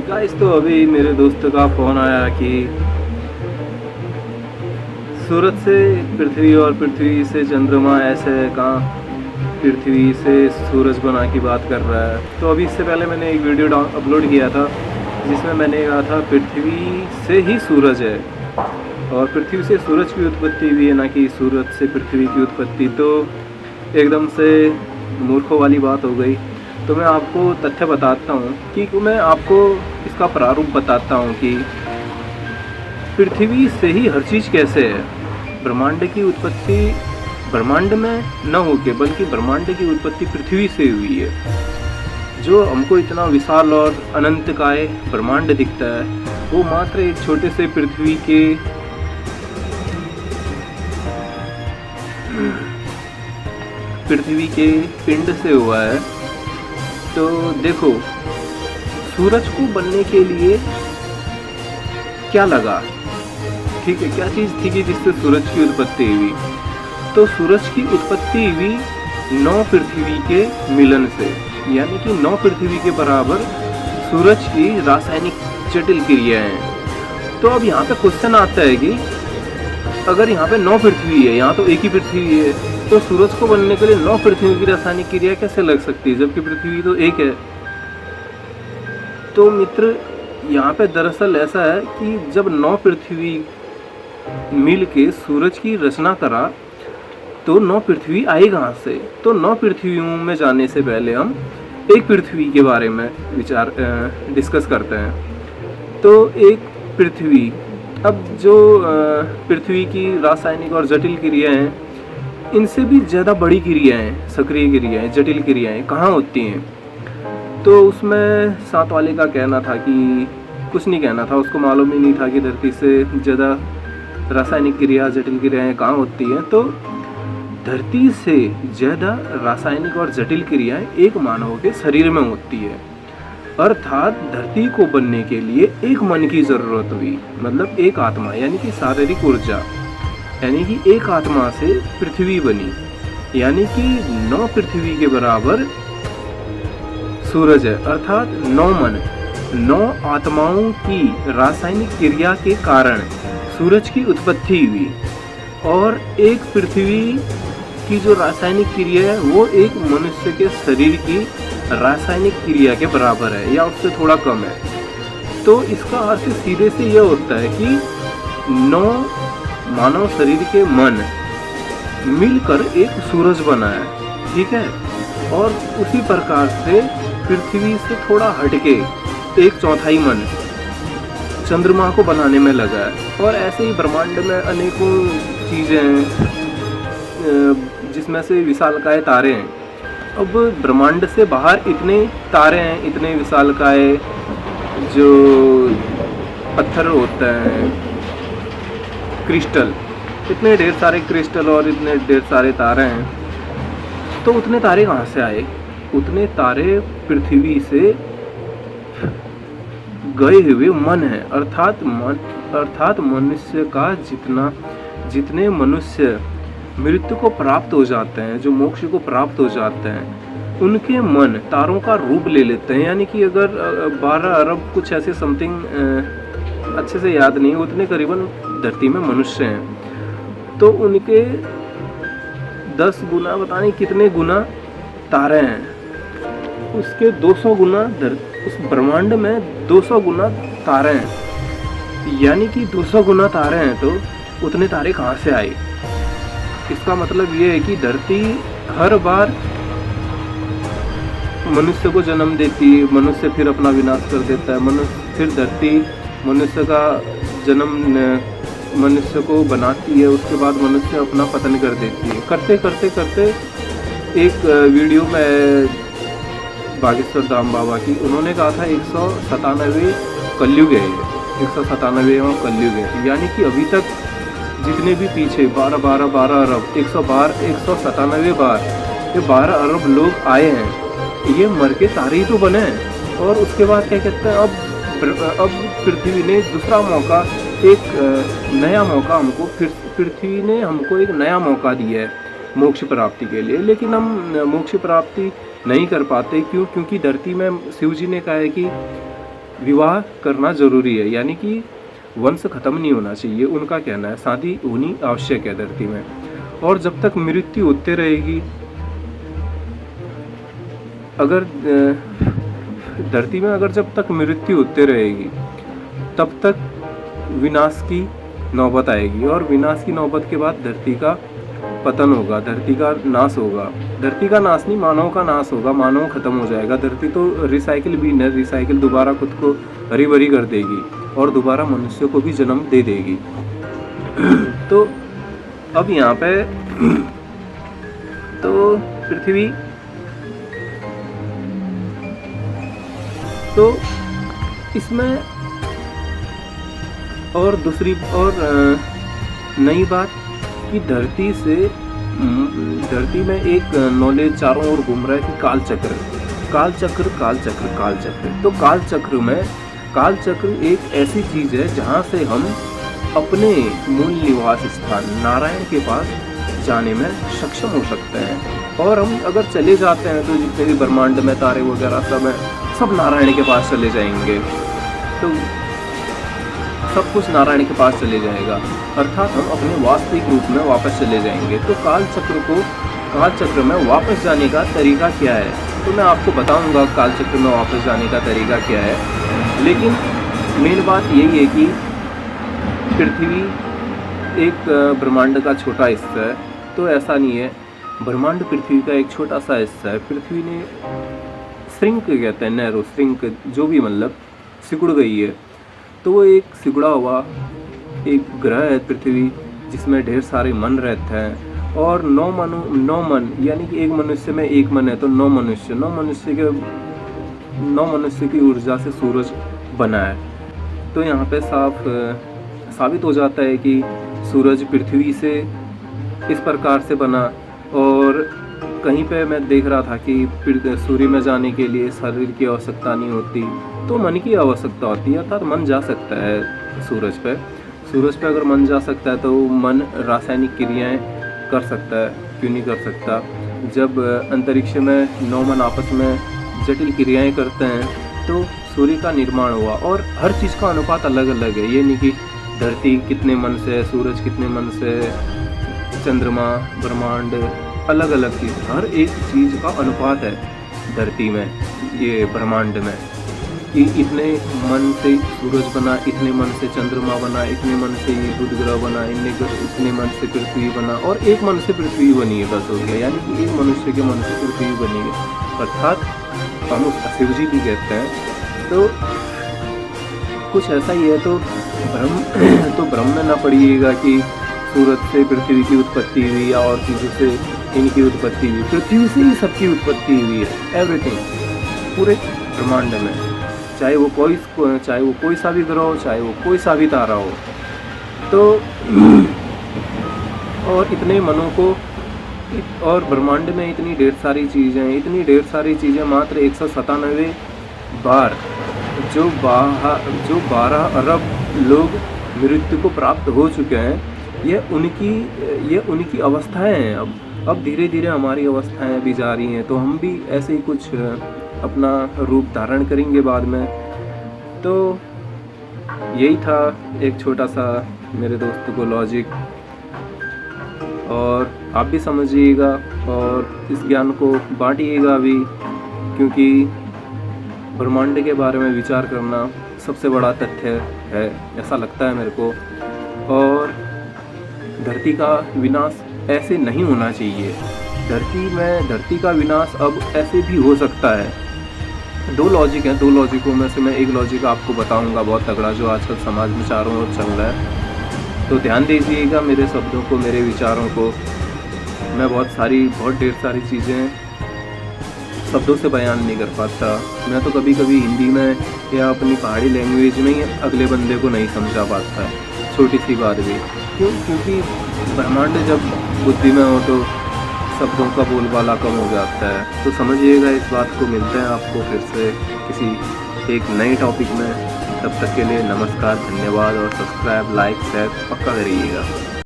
Guys, तो अभी मेरे दोस्त का फ़ोन आया कि सूरज से पृथ्वी और पृथ्वी से चंद्रमा ऐसे कहाँ पृथ्वी से सूरज बना की बात कर रहा है। तो अभी इससे पहले मैंने एक वीडियो अपलोड किया था जिसमें मैंने कहा था पृथ्वी से ही सूरज है और पृथ्वी से सूरज की उत्पत्ति भी है, ना कि सूरज से पृथ्वी की उत्पत्ति। तो एकदम से मूर्खों वाली बात हो गई। तो मैं आपको तथ्य बताता हूँ कि मैं आपको इसका प्रारूप बताता हूँ कि पृथ्वी से ही हर चीज़ कैसे है। ब्रह्मांड की उत्पत्ति ब्रह्मांड में न होके बल्कि ब्रह्मांड की उत्पत्ति पृथ्वी से हुई है। जो हमको इतना विशाल और अनंतकाय ब्रह्मांड दिखता है वो मात्र एक छोटे से पृथ्वी के पिंड से हुआ है। तो देखो, सूरज को बनने के लिए क्या लगा, ठीक है, क्या चीज़ थी कि जिससे सूरज की उत्पत्ति हुई। तो सूरज की उत्पत्ति हुई 9 पृथ्वी के मिलन से, यानी कि 9 पृथ्वी के बराबर सूरज की रासायनिक जटिल क्रियाएं हैं। तो अब यहाँ पे क्वेश्चन आता है कि अगर यहाँ पे 9 पृथ्वी है, यहाँ तो एक ही पृथ्वी है, तो सूरज को बनने के लिए 9 पृथ्वी की रासायनिक क्रिया कैसे लग सकती है जबकि पृथ्वी तो एक है। तो मित्र, यहाँ पे दरअसल ऐसा है कि जब 9 पृथ्वी मिल के सूरज की रचना करा तो 9 पृथ्वी आई कहाँ से। तो 9 पृथ्वियों में जाने से पहले हम एक पृथ्वी के बारे में डिस्कस करते हैं। तो एक पृथ्वी, अब जो पृथ्वी की रासायनिक और जटिल क्रियाएं हैं, इनसे भी ज़्यादा बड़ी क्रियाएं, सक्रिय क्रियाएं, जटिल क्रियाएं कहाँ होती हैं। तो उसमें साथ वाले का कहना था कि कुछ नहीं कहना था, उसको मालूम ही नहीं था कि धरती से ज़्यादा रासायनिक क्रिया, जटिल क्रियाएं कहाँ होती हैं। तो धरती से ज़्यादा रासायनिक और जटिल क्रियाएं एक मानव के शरीर में होती है। अर्थात धरती को बनने के लिए एक मन की ज़रूरत हुई, मतलब एक आत्मा, यानी कि शारीरिक ऊर्जा, यानी कि एक आत्मा से पृथ्वी बनी, यानी कि 9 पृथ्वी के बराबर सूरज है। अर्थात 9 मन, 9 आत्माओं की रासायनिक क्रिया के कारण सूरज की उत्पत्ति हुई। और एक पृथ्वी की जो रासायनिक क्रिया है वो एक मनुष्य के शरीर की रासायनिक क्रिया के बराबर है या उससे थोड़ा कम है। तो इसका अर्थ सीधे से यह होता है कि 9 मानव शरीर के मन मिलकर एक सूरज बना है, ठीक है। और उसी प्रकार से पृथ्वी से थोड़ा हटके 1/4 मन चंद्रमा को बनाने में लगा है। और ऐसे ही ब्रह्मांड में अनेकों चीज़ें हैं जिसमें से विशालकाय तारे हैं। अब ब्रह्मांड से बाहर इतने तारे हैं, इतने विशालकाय जो पत्थर होते हैं, क्रिस्टल, इतने ढेर सारे क्रिस्टल और इतने ढेर सारे तारे हैं। तो उतने तारे कहाँ से आए? उतने तारे पृथ्वी से गए हुए मन हैं। अर्थात मनुष्य का जितने मनुष्य मृत्यु को प्राप्त हो जाते हैं, जो मोक्ष को प्राप्त हो जाते हैं, उनके मन तारों का रूप ले लेते हैं। यानी कि अगर 12 अरब कुछ ऐसे समथिंग, अच्छे से याद नहीं, उतने करीबन धरती में मनुष्य हैं। तो उनके 10 गुना, पता नहीं कितने गुना तारे हैं, उसके 200 गुना उस ब्रह्मांड में 200 गुना तारे हैं। यानी कि 200 गुना तारे हैं, तो उतने तारे कहाँ से आए? इसका मतलब ये है कि धरती हर बार मनुष्य को जन्म देती है, मनुष्य फिर अपना विनाश कर देता है, फिर धरती मनुष्य का जन्म, मनुष्य को बनाती है, उसके बाद मनुष्य अपना पतन कर देती है। करते करते करते एक वीडियो में बागेश्वर धाम बाबा की, उन्होंने कहा था 197 कलयुग है, 197वां कलयुग है। यानी कि अभी तक जितने भी पीछे 12 अरब 197 बार ये 12 अरब लोग आए हैं, ये मर के तारे ही तो बने हैं। और उसके बाद क्या कहते हैं, अब पृथ्वी ने दूसरा मौका, एक नया मौका हमको, फिर पृथ्वी ने हमको एक नया मौका दिया है मोक्ष प्राप्ति के लिए। लेकिन हम मोक्ष प्राप्ति नहीं कर पाते। क्यों? क्योंकि धरती में शिव जी ने कहा है कि विवाह करना ज़रूरी है, यानी कि वंश खत्म नहीं होना चाहिए। उनका कहना है शादी होनी आवश्यक है धरती में, और जब तक मृत्यु होते रहेगी, अगर धरती में अगर जब तक मृत्यु होते रहेगी तब तक विनाश की नौबत आएगी, और विनाश की नौबत के बाद धरती का पतन होगा, धरती का नाश होगा। धरती का नाश नहीं, मानव का नाश होगा, मानव खत्म हो जाएगा। धरती तो रिसाइकिल भी नहीं, रिसाइकिल दोबारा खुद को हरी भरी कर देगी और दोबारा मनुष्य को भी जन्म दे देगी। तो अब यहाँ पे तो पृथ्वी तो इसमें और दूसरी और नई बात कि धरती में एक नॉलेज चारों ओर घूम रहा है कि कालचक्र। तो कालचक्र एक ऐसी चीज है जहाँ से हम अपने मूल निवास स्थान नारायण के पास जाने में सक्षम हो सकते हैं। और हम अगर चले जाते हैं तो जितने भी ब्रह्मांड में तारे वगैरह सब हैं, सब नारायण के पास चले जाएंगे, तो सब कुछ नारायण के पास चले जाएगा, अर्थात हम अपने वास्तविक रूप में वापस चले जाएंगे। तो कालचक्र में वापस जाने का तरीका क्या है, तो मैं आपको बताऊंगा कालचक्र में वापस जाने का तरीका क्या है। लेकिन मेन बात यही है कि पृथ्वी एक ब्रह्मांड का छोटा हिस्सा है, तो ऐसा नहीं है। ब्रह्मांड पृथ्वी का एक छोटा सा हिस्सा है। पृथ्वी ने श्रिंक कहते हैं, नैरो श्रिंक, जो भी मतलब सिकुड़ गई है। तो वो एक सिकुड़ा हुआ एक ग्रह है पृथ्वी, जिसमें ढेर सारे मन रहते हैं, और 9 मन, यानी कि एक मनुष्य में एक मन है, तो 9 मनुष्य की ऊर्जा से सूरज बना है। तो यहाँ पे साबित हो जाता है कि सूरज पृथ्वी से इस प्रकार से बना। और कहीं पे मैं देख रहा था कि सूर्य में जाने के लिए शरीर की आवश्यकता नहीं होती, तो मन की आवश्यकता होती है, अर्थात मन जा सकता है सूरज पे अगर मन जा सकता है तो मन रासायनिक क्रियाएं कर सकता है, क्यों नहीं कर सकता। जब अंतरिक्ष में 9 मन आपस में जटिल क्रियाएं करते हैं तो सूर्य का निर्माण हुआ। और हर चीज़ का अनुपात अलग अलग है, ये नहीं कि धरती कितने मन से है, सूरज कितने मन से है, चंद्रमा, ब्रह्मांड, अलग अलग चीज़, हर एक चीज़ का अनुपात है धरती में, ये ब्रह्मांड में, कि इतने मन से सूरज बना, इतने मन से चंद्रमा बना, इतने मन से ये बुध ग्रह बना, इतने मन से पृथ्वी बना, और एक मन से पृथ्वी बनी है, बस हो गया। यानी कि एक मनुष्य के मन से पृथ्वी बनी है, अर्थात हम उसका शिव जी भी कहते हैं। तो कुछ ऐसा ही है। तो भ्रम में ना पड़िएगा कि सूरज से पृथ्वी की उत्पत्ति हुई या और चीज़ों से इनकी उत्पत्ति हुई। पृथ्वी से ही सबकी उत्पत्ति हुई है, एवरीथिंग, पूरे ब्रह्मांड में, चाहे वो कोई सा भी ग्रह हो, चाहे वो कोई सा भी तारा हो। तो और इतने मनों को, और ब्रह्मांड में इतनी ढेर सारी चीज़ें मात्र 197 बार, जो 12 अरब लोग मृत्यु को प्राप्त हो चुके हैं, ये उनकी अवस्थाएं हैं। अब धीरे धीरे हमारी अवस्थाएं भी जा रही हैं, तो हम भी ऐसे ही कुछ अपना रूप धारण करेंगे बाद में। तो यही था एक छोटा सा मेरे दोस्त को लॉजिक, और आप भी समझिएगा और इस ज्ञान को बांटिएगा भी, क्योंकि ब्रह्मांड के बारे में विचार करना सबसे बड़ा तथ्य है, ऐसा लगता है मेरे को। और धरती का विनाश ऐसे नहीं होना चाहिए। धरती का विनाश अब ऐसे भी हो सकता है। 2 लॉजिक हैं, 2 लॉजिकों में से मैं एक लॉजिक आपको बताऊंगा बहुत तगड़ा, जो आजकल समाज में चारों ओर चल रहा है। तो ध्यान दीजिएगा मेरे शब्दों को, मेरे विचारों को। मैं बहुत ढेर सारी चीज़ें शब्दों से बयान नहीं कर पाता। मैं तो कभी कभी हिंदी में या अपनी पहाड़ी लैंग्वेज में ही अगले बंदे को नहीं समझा पाता, छोटी सी बात भी। क्योंकि ब्रह्मांड जब बुद्धि में हो तो शब्दों का बोलबाला कम हो जाता है। तो समझिएगा इस बात को। मिलते हैं आपको फिर से किसी एक नए टॉपिक में। तब तक के लिए नमस्कार, धन्यवाद, और सब्सक्राइब, लाइक, शेयर पक्का करिएगा।